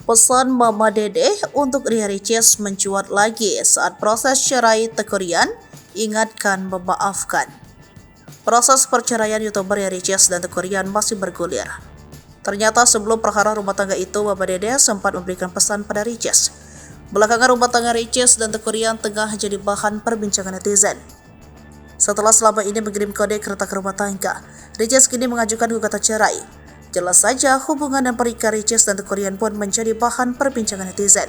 Pesan Mama Dede untuk Ria Ricis mencuat lagi saat proses cerai Tekurian, ingatkan memaafkan. Proses perceraian YouTuber Ria Ricis dan Tekurian masih bergulir. Ternyata sebelum perkara rumah tangga itu, Mama Dede sempat memberikan pesan pada Ricis. Belakangan rumah tangga Ricis dan Tekurian tengah jadi bahan perbincangan netizen. Setelah selama ini mengirim kode kereta ke rumah tangga, Ricis kini mengajukan gugatan cerai. Jelas saja hubungan dan pernikahan Ricis dan Tekurian pun menjadi bahan perbincangan netizen.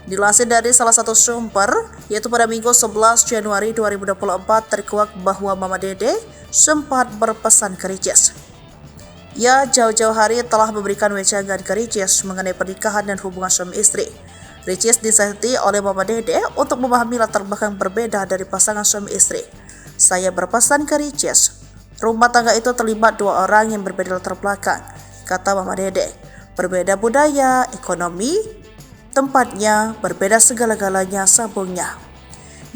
Dilansir dari salah satu sumber, yaitu pada Minggu 11 Januari 2024 terkuak bahwa Mama Dede sempat berpesan ke Ricis. Ia jauh-jauh hari telah memberikan wejangan ke Ricis mengenai pernikahan dan hubungan suami istri. Ricis disehati oleh Mama Dede untuk memahami latar belakang berbeda dari pasangan suami istri. Saya berpesan ke Ricis, rumah tangga itu terlibat dua orang yang berbeda latar belakang, kata Mama Dede. Berbeda budaya, ekonomi, tempatnya, berbeda segala-galanya, sambungnya.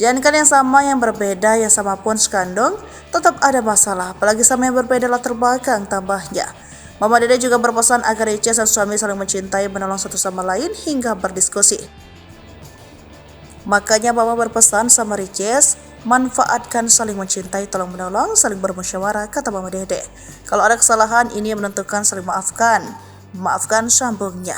Jangankan yang sama, yang berbeda, yang sama pun sekandung, tetap ada masalah, apalagi sama yang berbeda latar belakang, tambahnya. Mama Dede juga berpesan agar Ricis dan suami saling mencintai, menolong satu sama lain hingga berdiskusi. Makanya Mama berpesan sama Ricis, manfaatkan saling mencintai, tolong menolong, saling bermusyawarah, kata Mama Dede. Kalau ada kesalahan, ini yang menentukan saling maafkan. Maafkan, sambungnya.